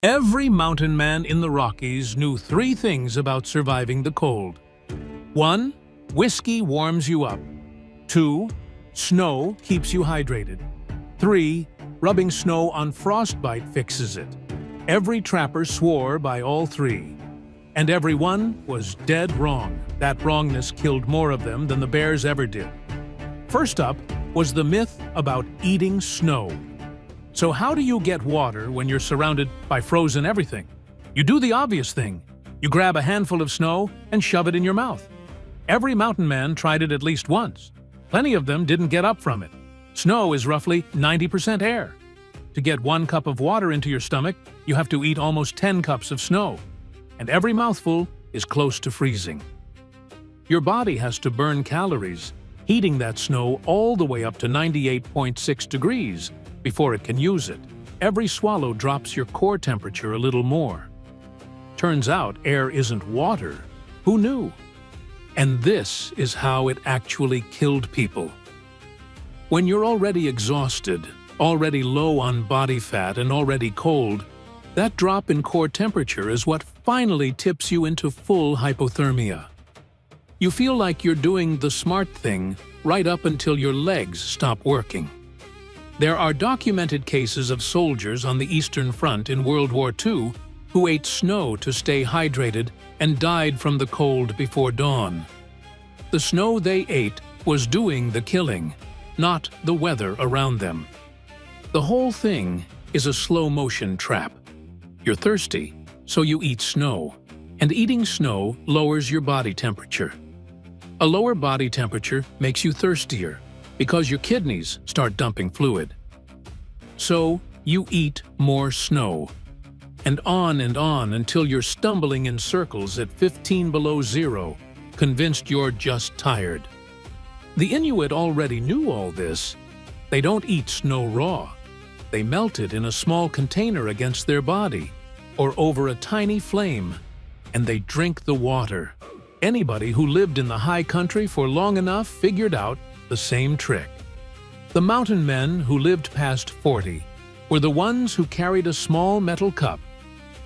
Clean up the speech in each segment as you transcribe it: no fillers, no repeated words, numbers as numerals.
Every mountain man in the Rockies knew three things about surviving the cold. 1. Whiskey warms you up. 2. Snow keeps you hydrated. 3. Rubbing snow on frostbite fixes it. Every trapper swore by all three. And every one was dead wrong. That wrongness killed more of them than the bears ever did. First up was the myth about eating snow. So how do you get water when you're surrounded by frozen everything? You do the obvious thing. You grab a handful of snow and shove it in your mouth. Every mountain man tried it at least once. Plenty of them didn't get up from it. Snow is roughly 90% air. To get 1 cup of water into your stomach, you have to eat almost 10 cups of snow. And every mouthful is close to freezing. Your body has to burn calories, heating that snow all the way up to 98.6 degrees before it can use it. Every swallow drops your core temperature a little more. Turns out air isn't water. Who knew? And this is how it actually killed people. When you're already exhausted, already low on body fat and already cold, that drop in core temperature is what finally tips you into full hypothermia. You feel like you're doing the smart thing right up until your legs stop working. There are documented cases of soldiers on the Eastern Front in World War II who ate snow to stay hydrated and died from the cold before dawn. The snow they ate was doing the killing, not the weather around them. The whole thing is a slow-motion trap. You're thirsty, so you eat snow, and eating snow lowers your body temperature. A lower body temperature makes you thirstier, because your kidneys start dumping fluid. So you eat more snow. And on until you're stumbling in circles at 15 below zero, convinced you're just tired. The Inuit already knew all this. They don't eat snow raw. They melt it in a small container against their body, or over a tiny flame, and they drink the water. Anybody who lived in the high country for long enough figured out the same trick. The mountain men who lived past 40 were the ones who carried a small metal cup,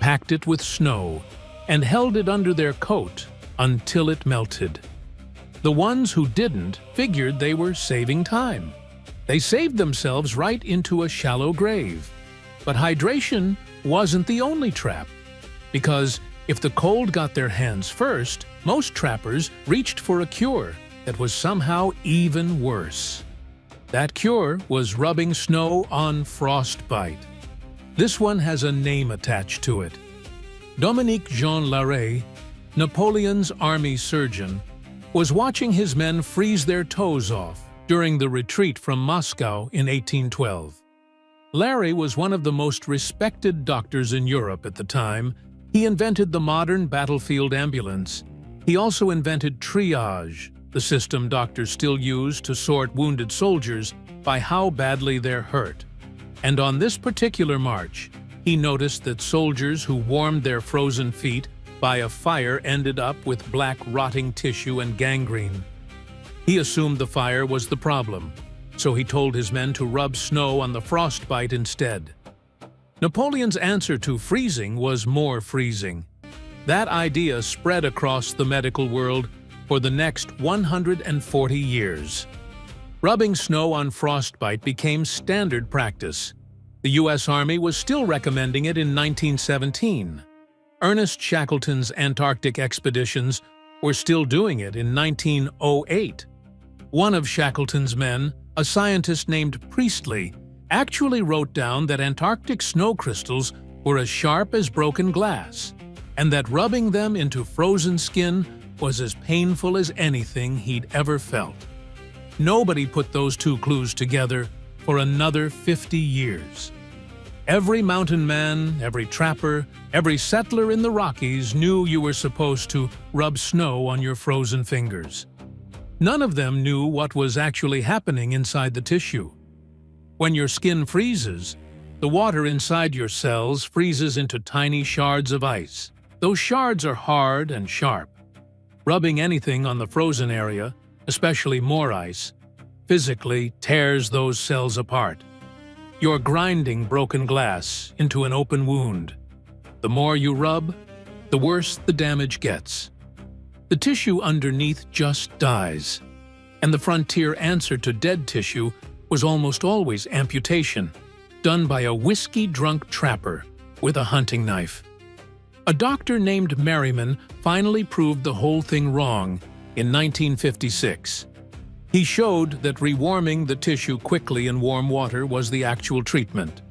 packed it with snow, and held it under their coat until it melted. The ones who didn't figured they were saving time. They saved themselves right into a shallow grave. But hydration wasn't the only trap, because if the cold got their hands first, most trappers reached for a cure that was somehow even worse. That cure was rubbing snow on frostbite. This one has a name attached to it. Dominique Jean Larrey, Napoleon's army surgeon, was watching his men freeze their toes off during the retreat from Moscow in 1812. Larrey was one of the most respected doctors in Europe at the time. He invented the modern battlefield ambulance. He also invented triage, the system doctors still use to sort wounded soldiers by how badly they're hurt. And on this particular march, he noticed that soldiers who warmed their frozen feet by a fire ended up with black rotting tissue and gangrene. He assumed the fire was the problem, so he told his men to rub snow on the frostbite instead. Napoleon's answer to freezing was more freezing. That idea spread across the medical world for the next 140 years. Rubbing snow on frostbite became standard practice. The U.S. Army was still recommending it in 1917. Ernest Shackleton's Antarctic expeditions were still doing it in 1908. One of Shackleton's men, a scientist named Priestley, actually wrote down that Antarctic snow crystals were as sharp as broken glass, and that rubbing them into frozen skin was as painful as anything he'd ever felt. Nobody put those two clues together for another 50 years. Every mountain man, every trapper, every settler in the Rockies knew you were supposed to rub snow on your frozen fingers. None of them knew what was actually happening inside the tissue. When your skin freezes, the water inside your cells freezes into tiny shards of ice. Those shards are hard and sharp. Rubbing anything on the frozen area, especially more ice, physically tears those cells apart. You're grinding broken glass into an open wound. The more you rub, the worse the damage gets. The tissue underneath just dies, and the frontier answer to dead tissue was almost always amputation, done by a whiskey-drunk trapper with a hunting knife. A doctor named Merriman finally proved the whole thing wrong in 1956. He showed that rewarming the tissue quickly in warm water was the actual treatment.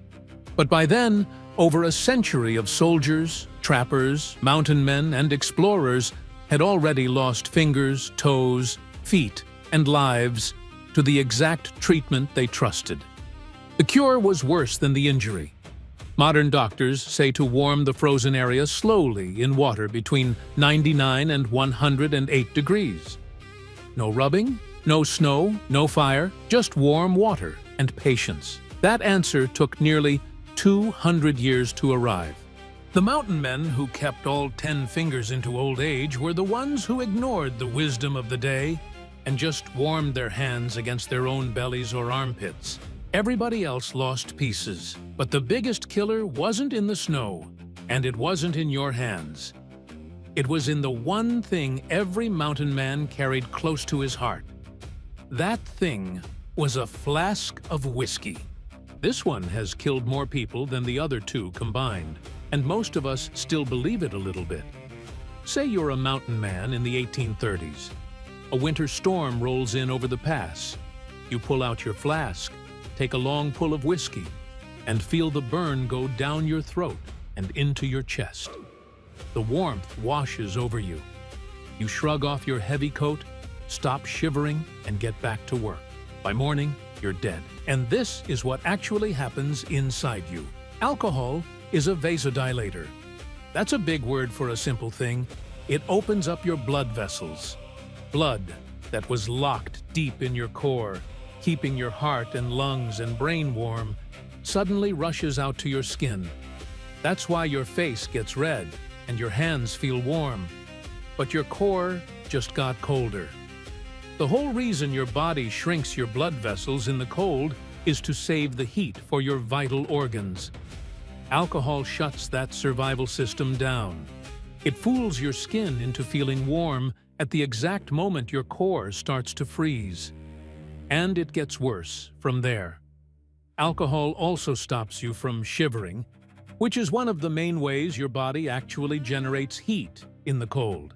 But by then, over a century of soldiers, trappers, mountain men, and explorers had already lost fingers, toes, feet, and lives to the exact treatment they trusted. The cure was worse than the injury. Modern doctors say to warm the frozen area slowly in water between 99 and 108 degrees. No rubbing, no snow, no fire, just warm water and patience. That answer took nearly 200 years to arrive. The mountain men who kept all 10 fingers into old age were the ones who ignored the wisdom of the day and just warmed their hands against their own bellies or armpits. Everybody else lost pieces, but the biggest killer wasn't in the snow, and it wasn't in your hands. It was in the one thing every mountain man carried close to his heart. That thing was a flask of whiskey. This one has killed more people than the other two combined, and most of us still believe it a little bit. Say you're a mountain man in the 1830s. A winter storm rolls in over the pass. You pull out your flask, take a long pull of whiskey, and feel the burn go down your throat and into your chest. The warmth washes over you. You shrug off your heavy coat, stop shivering, and get back to work. By morning, you're dead. And this is what actually happens inside you. Alcohol is a vasodilator. That's a big word for a simple thing. It opens up your blood vessels. Blood that was locked deep in your core, keeping your heart and lungs and brain warm, suddenly rushes out to your skin. That's why your face gets red and your hands feel warm, but your core just got colder. The whole reason your body shrinks your blood vessels in the cold is to save the heat for your vital organs. Alcohol shuts that survival system down. It fools your skin into feeling warm at the exact moment your core starts to freeze. And it gets worse from there. Alcohol also stops you from shivering, which is one of the main ways your body actually generates heat in the cold.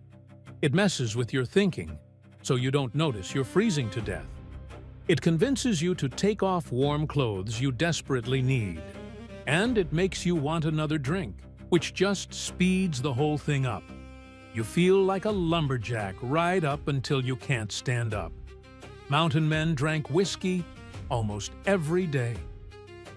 It messes with your thinking, so you don't notice you're freezing to death. It convinces you to take off warm clothes you desperately need. And it makes you want another drink, which just speeds the whole thing up. You feel like a lumberjack right up until you can't stand up. Mountain men drank whiskey almost every day.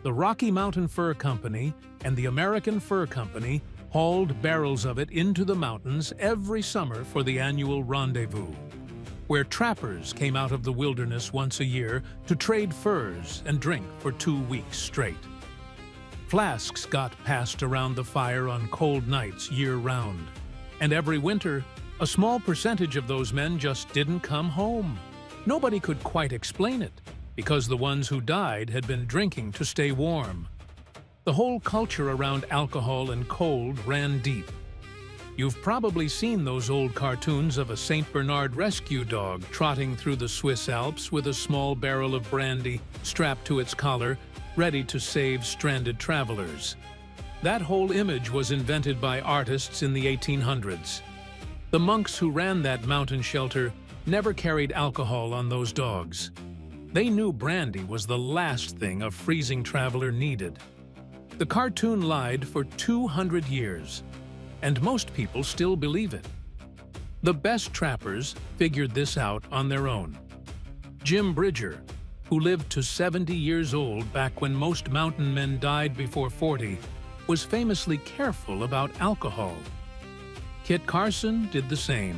The Rocky Mountain Fur Company and the American Fur Company hauled barrels of it into the mountains every summer for the annual rendezvous, where trappers came out of the wilderness once a year to trade furs and drink for 2 weeks straight. Flasks got passed around the fire on cold nights year-round, and every winter, a small percentage of those men just didn't come home. Nobody could quite explain it, because the ones who died had been drinking to stay warm. The whole culture around alcohol and cold ran deep. You've probably seen those old cartoons of a St. Bernard rescue dog trotting through the Swiss Alps with a small barrel of brandy strapped to its collar, ready to save stranded travelers. That whole image was invented by artists in the 1800s. The monks who ran that mountain shelter never carried alcohol on those dogs. They knew brandy was the last thing a freezing traveler needed. The cartoon lied for 200 years, and most people still believe it. The best trappers figured this out on their own. Jim Bridger, who lived to 70 years old back when most mountain men died before 40, was famously careful about alcohol. Kit Carson did the same.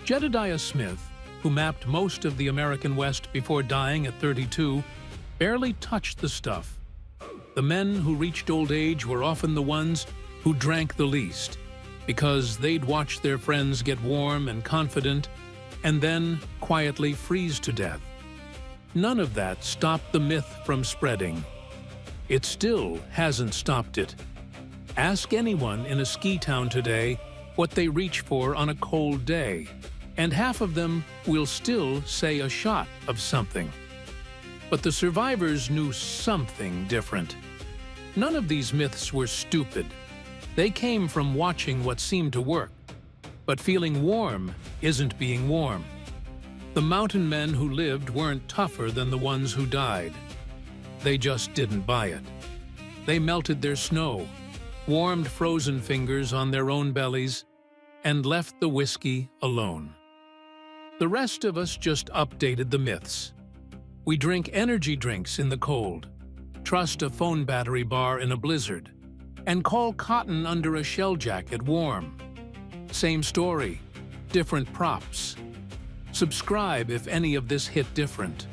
Jedediah Smith, who mapped most of the American West before dying at 32, barely touched the stuff. The men who reached old age were often the ones who drank the least, because they'd watch their friends get warm and confident, and then quietly freeze to death. None of that stopped the myth from spreading. It still hasn't stopped it. Ask anyone in a ski town today what they reach for on a cold day, and half of them will still say a shot of something. But the survivors knew something different. None of these myths were stupid. They came from watching what seemed to work. But feeling warm isn't being warm. The mountain men who lived weren't tougher than the ones who died. They just didn't buy it. They melted their snow, warmed frozen fingers on their own bellies, and left the whiskey alone. The rest of us just updated the myths. We drink energy drinks in the cold, trust a phone battery bar in a blizzard, and call cotton under a shell jacket warm. Same story, different props. Subscribe if any of this hit different.